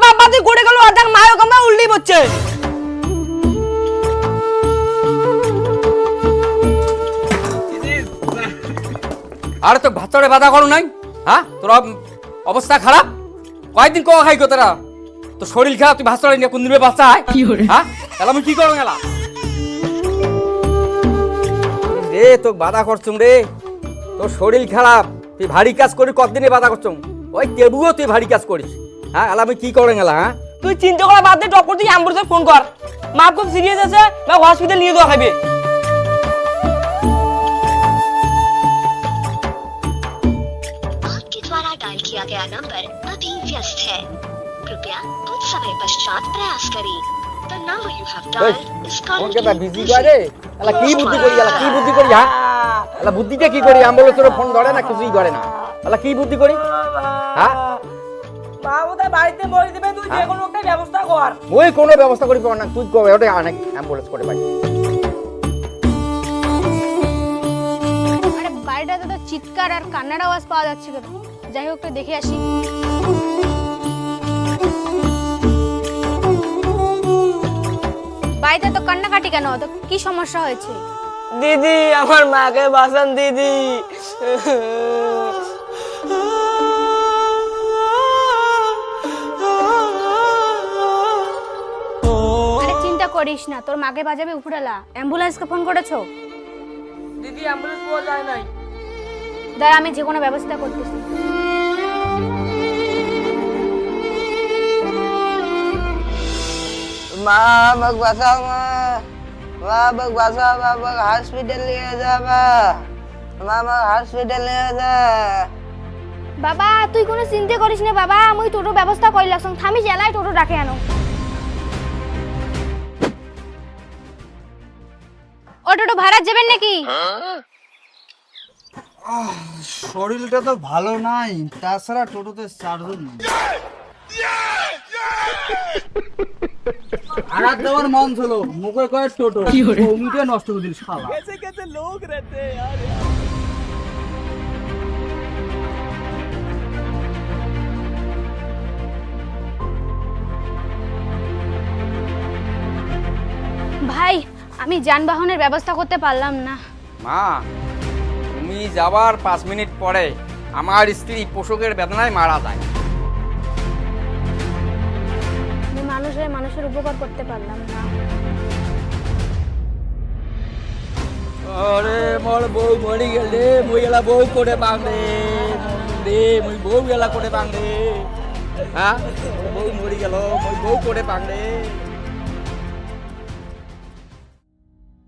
বাবা তুই গড়ে গেল আর দেখ মায়ও কামা উল্লি পড়ছে। আরে তো ভাতরে বাধা করো নাই, হ্যাঁ তোর অবস্থা খারাপ, কয়েকদিন কো খাই গো তোরা, তো শরীর খারাপ তুই ভাতরে নিয়ে কোন দিবে বাচ্চা হয়, হ্যাঁ তাহলে আমি কি করো গেলা রে, তোকে বাধা করছুম রে, তোর শরীর খারাপ তুই ভারী কাজ করি, কতদিনে বাধা করছুম, ওই টেবুও তুই ভারী কাজ করিস, হ্যাঁ তাহলে আমি কি করে গেলা, হ্যাঁ তুই চিন্তা করা বাদ দে, ডক্টর তুই অ্যাম্বুলেন্সে ফোন কর, মা খুব সিরিয়াস আছে, মা হসপিটাল নিয়ে যাওয়া খাবে। आपके द्वारा डायल किया गया नंबर अभी व्यस्त है, कृपया कुछ समय पश्चात प्रयास करें। The number you have dialed is phone কেটা currently বিজি busy. করে, তাহলে কি বুদ্ধি করি, তাহলে কি বুদ্ধি করি, হ্যাঁ তাহলে বুদ্ধিটা কি করি, অ্যাম্বুলেন্সের ফোন ধরে না, কিছুই করে না, তাহলে কি বুদ্ধি করি, হ্যাঁ মা ওদের বাড়িতে মরে দিবে, তুই যে কোনো একটা ব্যবস্থা কর। ওই কোনো ব্যবস্থা করি পার না, তুই কবে ওটা অনেক অ্যাম্বুলেন্স করে পাই। আরে বাড়িটাতে তো চিৎকার আর কান্নার আওয়াজ পাওয়া যাচ্ছে কেন? যাই হোক একটু দেখে আসি। বাড়িতে তো কান্নাকাটি কেন? তো কি সমস্যা হয়েছে? দিদি আমার মাকে বাঁচান দিদি। আরে চিন্তা করিস না, তোর মাকে বাজাবে উপরালা। অ্যাম্বুলেন্সকে ফোন করেছো? দিদি অ্যাম্বুলেন্স পাওয়া যায় নাই। দাঁড়া, আমি যে কোনো ব্যবস্থা করতেছি। মা আমাকে বাঁচাও, মা আমাকে বাঁচাও, আমাকে হসপিটাল নিয়ে যা, মা আমাকে হসপিটাল নিয়ে যা। বাবা তুই কোনো চিন্তা করিস না বাবা, আমি টোটো ব্যবস্থা করে লাগছং, থামি জেলায় টোটো ডাকে আনো। ও টোটো ভাড়া যাবেন নাকি? শরীরটা তো ভালো নাই, তাছাড়া টোটোতে চার্জও নেই। আঘাত দেওয়ার মন ছিল, মুখে কয়ে টোটো মুখে নষ্ট করে দিল শালা। ভাই আমি যানবাহনের ব্যবস্থা করতে পারলাম না। মা তুমি যাবার 5 মিনিট পরে আমার স্ত্রী পোষকের বেদনায় মারা যায়। আমি মানুষের উপকার করতে পারলাম না। আরে মোর বউ মরি গেল রে, মই এলা বউ করে বাংলে রে, মই বউ এলা করে বাংলে, হ্যাঁ বউ মরি গেল, মই বউ করে বাংলে।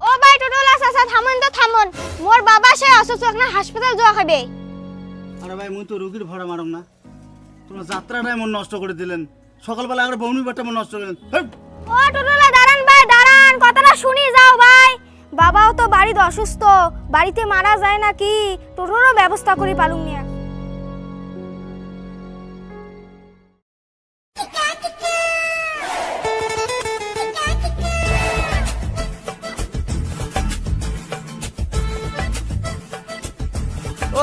ও ভাই টোটোলা চাচা থামুন তো থামুন, মোর বাবা সে অসুস্থ, না হাসপাতাল যাওয়া হবে। আরে ভাই মুই তো রোগীর ভাড়া মারম না, তোমার যাত্রাটাই মন নষ্ট করে দিলেন, সকালবেলা একটা বৌনি বাট্টা মন নষ্ট করে দিলেন। ও টোটোলা দাঁড়ান ভাই দাঁড়ান, কথাটা শুনি যাও ভাই। বাবাও তো বাড়িতে অসুস্থ, বাড়িতে মারা যায় নাকি, টোটোরও ব্যবস্থা করি পালুম নিয়া।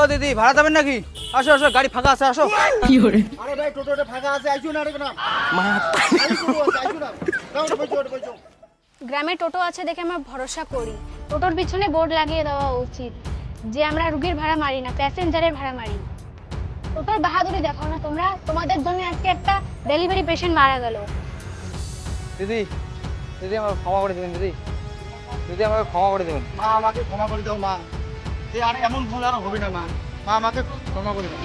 ও দিদি ভাড়া দেবেন নাকি? আসো আসো, গাড়ি ফাঁকা আছে, আসো। আরে ভাই টোটোটা ফাঁকা আছে, আইছো না রে না। গ্রামে টোটো আছে দেখে আমরা ভরসা করি, টোটোর পিছনে বোর্ড লাগিয়ে দেওয়া উচিত যে আমরা রুগীর ভাড়া মারি না, প্যাসেঞ্জারের ভাড়া মারি। টোটোর বাহাদুরি দেখো না তোমরা, তোমাদের জন্য আজকে একটা ডেলিভারি পেশেন্ট মারা গেল। দিদি দিদি আমাকে ক্ষমা করে দেবেন, দিদি দিদি আমাকে ক্ষমা করে দেবেন। মা আমাকে ক্ষমা করে দাও মা, এই আর এমন ভুল আর হবে না মা, মা আমাকে ক্ষমা করে দাও।